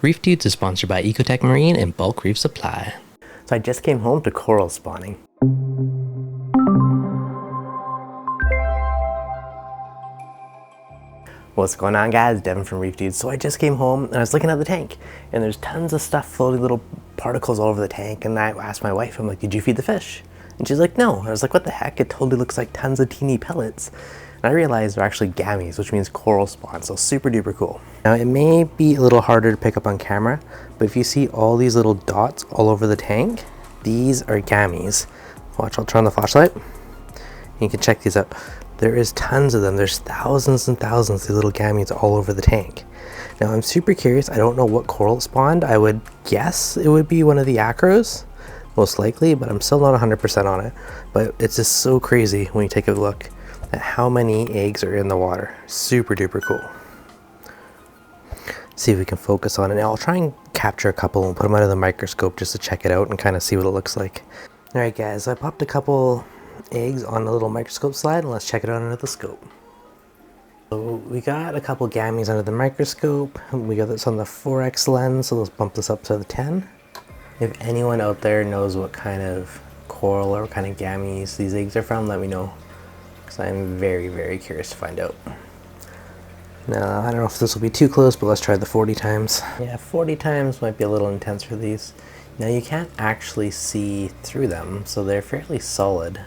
ReefDudes is sponsored by Ecotech Marine and Bulk Reef Supply. So I just came home to coral spawning. What's going on, guys? Devin from ReefDudes. So I just came home and I was looking at the tank and there's tons of stuff floating, little particles all over the tank, and I asked my wife, I'm like, did you feed the fish? And she's like, no. I was like, what the heck? It totally looks like tons of teeny pellets. And I realized they're actually gametes, which means coral spawn, so super duper cool. Now it may be a little harder to pick up on camera, but if you see all these little dots all over the tank, these are gametes. Watch, I'll turn on the flashlight. You can check these out. There is tons of them. There's thousands and thousands of little gametes all over the tank. Now I'm super curious. I don't know what coral it spawned. I would guess it would be one of the acros, most likely, but I'm still not 100% on it. But it's just so crazy when you take a look at how many eggs are in the water. Super duper cool. See if we can focus on it. Now I'll try and capture a couple and put them under the microscope just to check it out and kind of see what it looks like. All right, guys, so I popped a couple eggs on a little microscope slide, and let's check it out under the scope. So we got a couple gametes under the microscope. We got this on the 4x lens, so let's bump this up to the 10. If anyone out there knows what kind of coral or what kind of gametes these eggs are from, let me know, because I'm very, very curious to find out. Now, I don't know if this will be too close, but let's try the 40 times. Yeah, 40 times might be a little intense for these. Now you can't actually see through them, so they're fairly solid.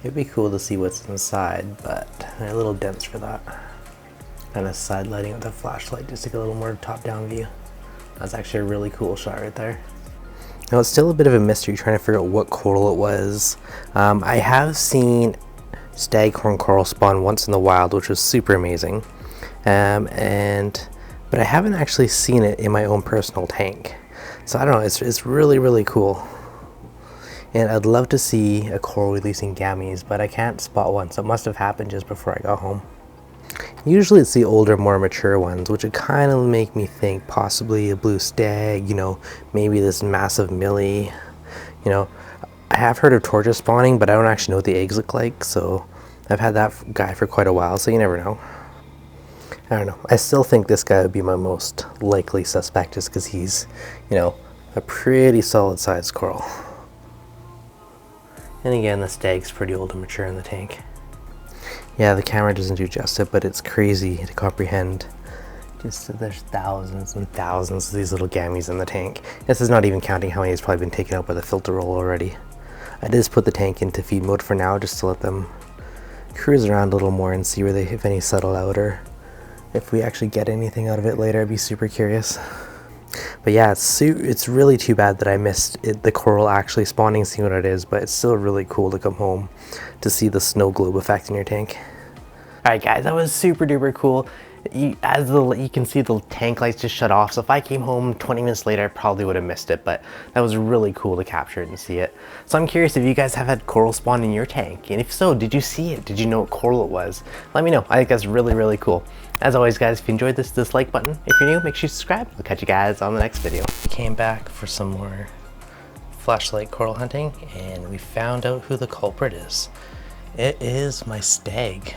It'd be cool to see what's inside, but they're a little dense for that. Kind of side lighting with a flashlight just to get a little more top-down view. That's actually a really cool shot right there. Now it's still a bit of a mystery trying to figure out what coral it was. I have seen stag coral spawn once in the wild, which was super amazing. But I haven't actually seen it in my own personal tank. So I don't know, it's really, really cool. And I'd love to see a coral releasing gametes, but I can't spot one, so it must have happened just before I got home. Usually it's the older, more mature ones, which would kind of make me think possibly a blue stag, you know, maybe this massive millie. You know, I have heard of tortoise spawning, but I don't actually know what the eggs look like, so I've had that guy for quite a while, so you never know. I don't know. I still think this guy would be my most likely suspect just because he's, you know, a pretty solid sized coral. And again, the stag's pretty old and mature in the tank. Yeah, the camera doesn't do justice, but it's crazy to comprehend. Just that there's thousands and thousands of these little gametes in the tank. This is not even counting how many has probably been taken out by the filter roll already. I just put the tank into feed mode for now just to let them cruise around a little more and see where they, if any, settle out, or if we actually get anything out of it later. I'd be super curious. But yeah, it's really too bad that I missed the coral actually spawning, seeing what it is, but it's still really cool to come home to see the snow globe effect in your tank. Alright guys, that was super duper cool. You can see the tank lights just shut off, so if I came home 20 minutes later I probably would have missed it, but that was really cool to capture it and see it. So I'm curious if you guys have had coral spawn in your tank, and if so, did you see it? Did you know what coral it was? Let me know. I think that's really, really cool. As always, guys, if you enjoyed this like button. If you're new, make sure you subscribe. I'll catch you guys on the next video. We came back for some more flashlight coral hunting, and we found out who the culprit is. It is my stag.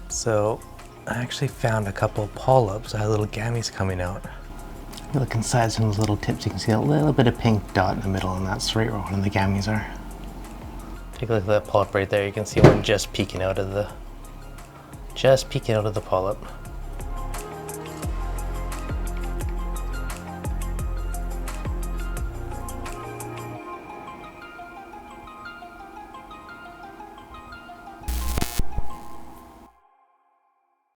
So I actually found a couple polyps. I had little gametes coming out. Look inside some of the little tips. You can see a little bit of pink dot in the middle, and that's right where one of the gametes are. Take a look at that polyp right there. You can see one just peeking out of the polyp.